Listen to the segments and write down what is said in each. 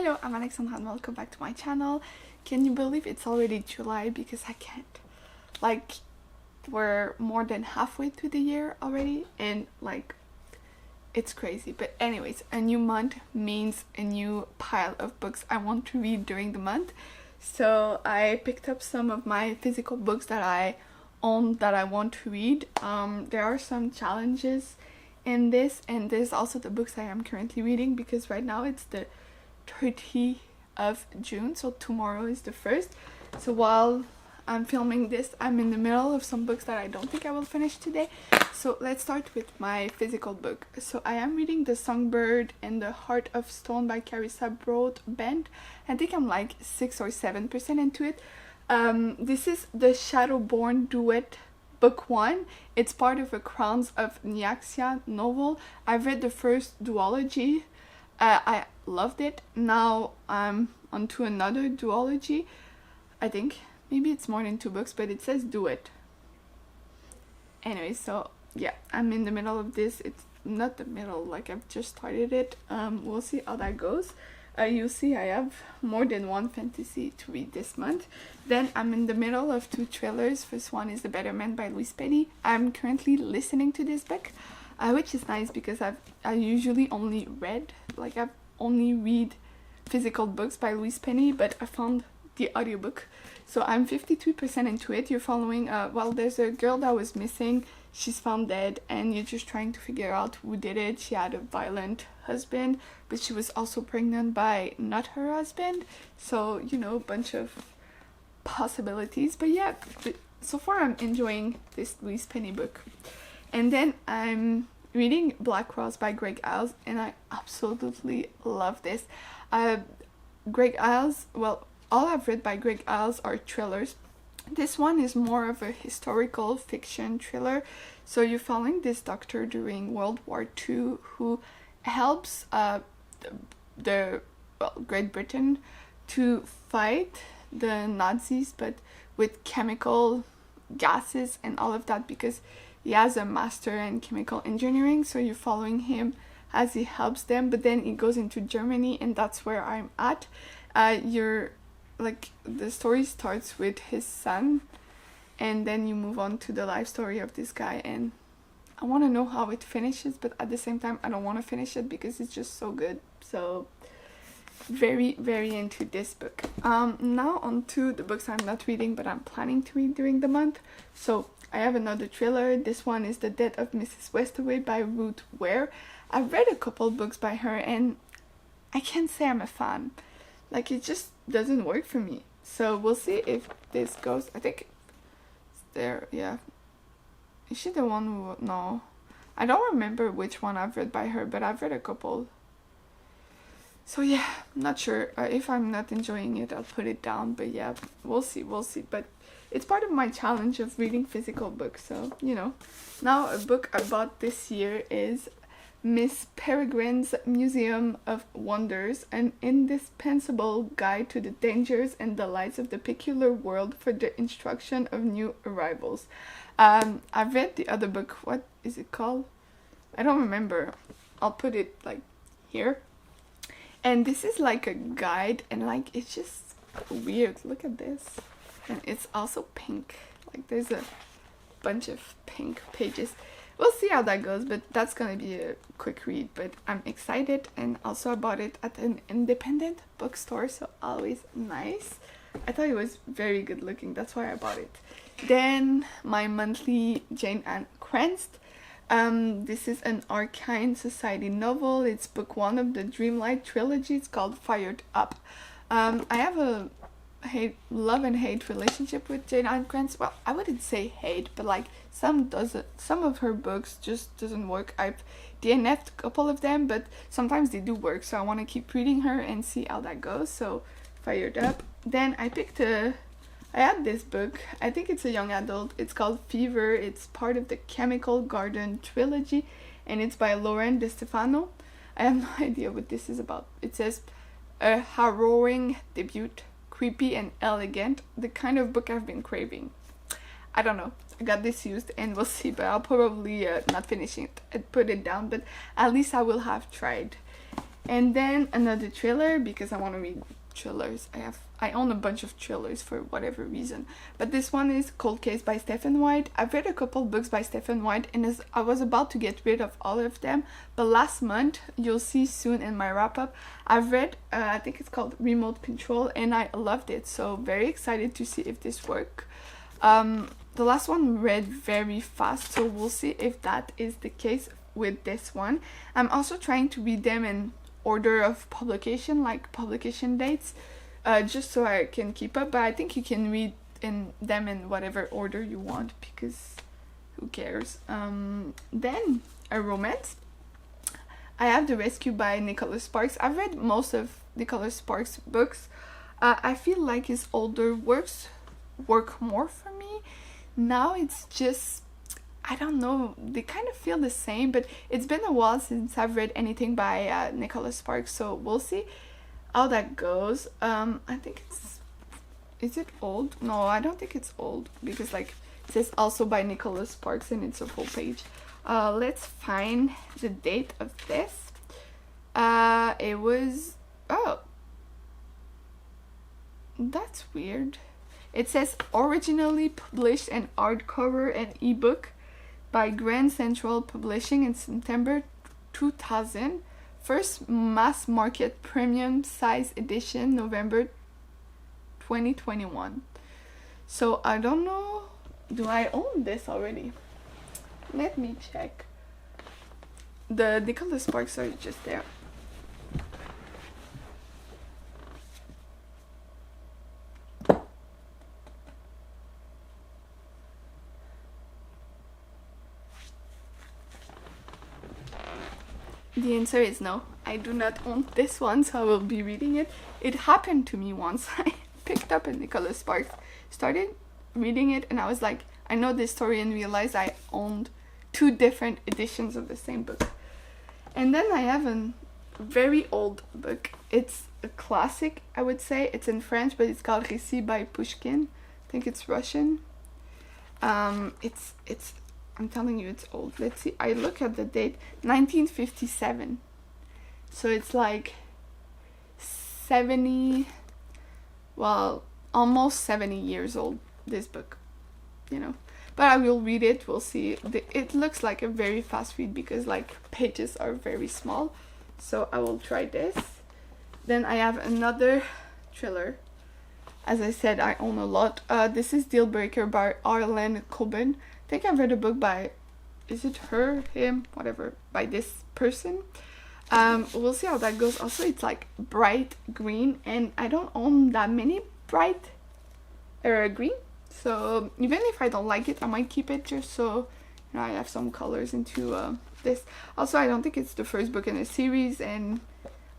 Hello, I'm Alexandra and welcome back to my channel. Can you believe it's already July? Because I can't. Like, we're more than halfway through the year already and like it's crazy. But anyways, a new month means a new pile of books I want to read during the month. So I picked up some of my physical books that I own that I want to read. There are some challenges in this, and there's also the books I am currently reading because right now it's the 30th of June, so tomorrow is the 1st. So while I'm filming this, I'm in the middle of some books that I don't think I will finish today. So let's start with my physical book. So I am reading The Songbird and the Heart of Stone by Carissa Broadbent. I think I'm like 6 or 7% into it. This is the Shadowborn Duet Book 1. It's part of a Crowns of Nyaxia novel. I've read the first duology. I loved it. Now I'm onto another duology. I think maybe it's more than 2 books, but it says duet. Anyway, so yeah, I'm in the middle of this. It's not the middle, like I've just started it. We'll see how that goes. You'll see I have more than one fantasy to read this month. Then I'm in the middle of 2 thrillers. First one is The Better Man by Louise Penny. I'm currently listening to this book, which is nice because I usually only read, like I've only read physical books by Louise Penny, but I found the audiobook. So I'm 53% into it. You're following, well, there's a girl that was missing. She's found dead and you're just trying to figure out who did it. She had a violent husband, but she was also pregnant by not her husband. So, you know, a bunch of possibilities. But yeah, so far I'm enjoying this Louise Penny book. And then I'm reading Black Cross by Greg Iles, and I absolutely love this. Greg Iles, well, all I've read by Greg Iles are thrillers. This one is more of a historical fiction thriller. So you're following this doctor during World War II who helps Great Britain to fight the Nazis, but with chemical gases and all of that, because he has a master in chemical engineering. So you're following him as he helps them, but then he goes into Germany, and that's where I'm at. The story starts with his son, and then you move on to the life story of this guy, and I want to know how it finishes, but at the same time I don't want to finish it because it's just so good. So very, very into this book. Now on to the books I'm not reading but I'm planning to read during the month. So I have another thriller. This one is The Death of Mrs. Westaway by Ruth Ware. I've read a couple books by her and I can't say I'm a fan. Like, it just doesn't work for me. So we'll see if this goes. I think it's there, yeah. Is she the one who... No. I don't remember which one I've read by her, but I've read a couple. So yeah, I'm not sure. If I'm not enjoying it, I'll put it down. But yeah, we'll see. But it's part of my challenge of reading physical books. So, you know. Now, a book I bought this year is Miss Peregrine's Museum of Wonders, an indispensable guide to the dangers and delights of the peculiar world for the instruction of new arrivals. I've read the other book. What is it called? I don't remember. I'll put it like here. And this is like a guide, and like it's just weird. Look at this. And it's also pink. Like there's a bunch of pink pages. We'll see how that goes, but that's gonna be a quick read. But I'm excited, and also I bought it at an independent bookstore, so always nice. I thought it was very good looking, that's why I bought it. Then my monthly Jane Ann Krantz. This is an Arcane Society novel. It's book 1 of the Dreamlight trilogy. It's called Fired Up. I have a love and hate relationship with Jane Ann Krantz. Well, I wouldn't say hate, but like some of her books just doesn't work. I've DNF'd a couple of them, but sometimes they do work, so I want to keep reading her and see how that goes. So Fired Up. Then I had this book. I think it's a young adult. It's called Fever. It's part of the Chemical Garden trilogy, and it's by Lauren DeStefano. I have no idea what this is about. It says a harrowing debut, creepy and elegant, the kind of book I've been craving. I don't know. I got this used, and we'll see, but I'll probably not finish it and put it down, but at least I will have tried. And then another thriller, because I want to read thrillers. I own a bunch of thrillers for whatever reason, but this one is Cold Case by Stephen White. I've read a couple books by Stephen White, and I was about to get rid of all of them, but last month, you'll see soon in my wrap up, I've read I think it's called Remote Control, and I loved it, so very excited to see if this works. The last one read very fast, so we'll see if that is the case with this one. I'm also trying to read them in order of publication, like publication dates, just so I can keep up, but I think you can read them in whatever order you want, because who cares. Then a romance. I have The Rescue by Nicholas Sparks. I've read most of Nicholas Sparks' books. I feel like his older works work more for me. Now it's just, I don't know, they kind of feel the same, but it's been a while since I've read anything by Nicholas Sparks, so we'll see how that goes. I think is it old? No, I don't think it's old, because like it says also by Nicholas Sparks and it's a full page. Let's find the date of this. It was, oh, that's weird. It says originally published in hardcover and ebook by Grand Central Publishing in September 2000. First mass market premium size edition November 2021. So I don't know, do I own this already? Let me check. The Nicholas Sparks are just there. The answer is no. I do not own this one, so I will be reading it. It happened to me once. I picked up a Nicholas Sparks, started reading it, and I was like, I know this story, and realized I owned 2 different editions of the same book. And then I have a very old book. It's a classic, I would say. It's in French, but it's called Récit by Pushkin. I think it's Russian. It's I'm telling you, it's old. Let's see. I look at the date, 1957. So it's like 70, well, almost 70 years old, this book, you know. But I will read it. We'll see. It looks like a very fast read because like pages are very small. So I will try this. Then I have another thriller. As I said, I own a lot. This is Deal Breaker by Arlen Coben. I think I've read a book by, is it her, him, whatever, by this person. We'll see how that goes. Also, it's like bright green, and I don't own that many bright green. So even if I don't like it, I might keep it just so, you know, I have some colors into this. Also, I don't think it's the first book in a series, and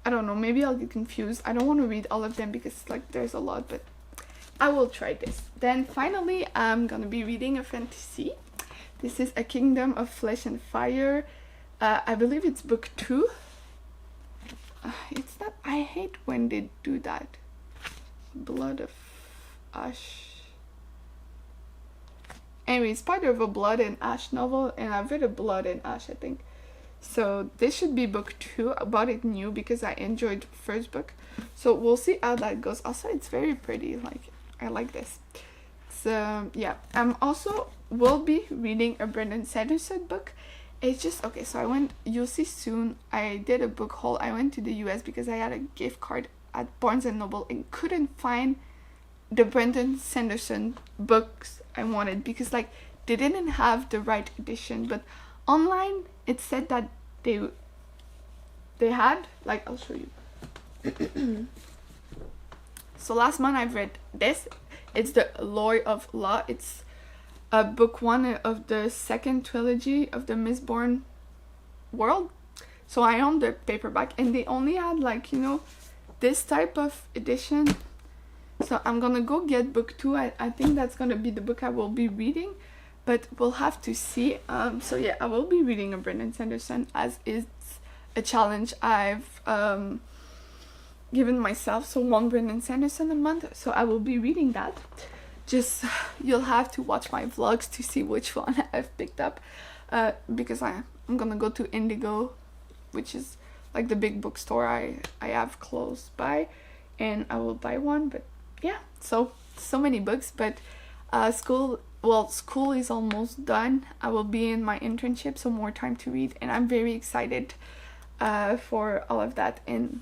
I don't know, maybe I'll get confused. I don't want to read all of them because like there's a lot, but I will try this. Then finally, I'm gonna be reading a fantasy. This is A Kingdom of Flesh and Fire. I believe it's book 2. It's not, I hate when they do that. Blood of Ash. Anyway, it's part of a Blood and Ash novel, and I've read a Blood and Ash, I think. So this should be book 2. I bought it new because I enjoyed the first book. So we'll see how that goes. Also, it's very pretty. Like, I like this. So yeah, I'm also will be reading a Brandon Sanderson book. It's just okay. So you'll see soon. I did a book haul. I went to the US because I had a gift card at Barnes and Noble and couldn't find the Brandon Sanderson books I wanted because like they didn't have the right edition. But online it said that they had, like, I'll show you. So last month I've read this. It's The Lore of Law. It's book 1 of the second trilogy of the Mistborn world. So I own the paperback, and they only had like, you know, this type of edition. So I'm gonna go get book 2. I think that's gonna be the book I will be reading, but we'll have to see. So yeah, I will be reading a Brandon Sanderson, as is a challenge I've given myself. So 1 Brandon Sanderson a month. So I will be reading that. Just you'll have to watch my vlogs to see which one I've picked up, because I'm gonna go to Indigo, which is like the big bookstore I have close by, and I will buy one. But yeah, so many books. But school is almost done. I will be in my internship, so more time to read, and I'm very excited for all of that. And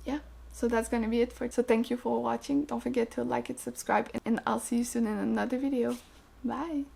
yeah, so that's gonna be it for it. So thank you for watching. Don't forget to like and subscribe, and I'll see you soon in another video. Bye.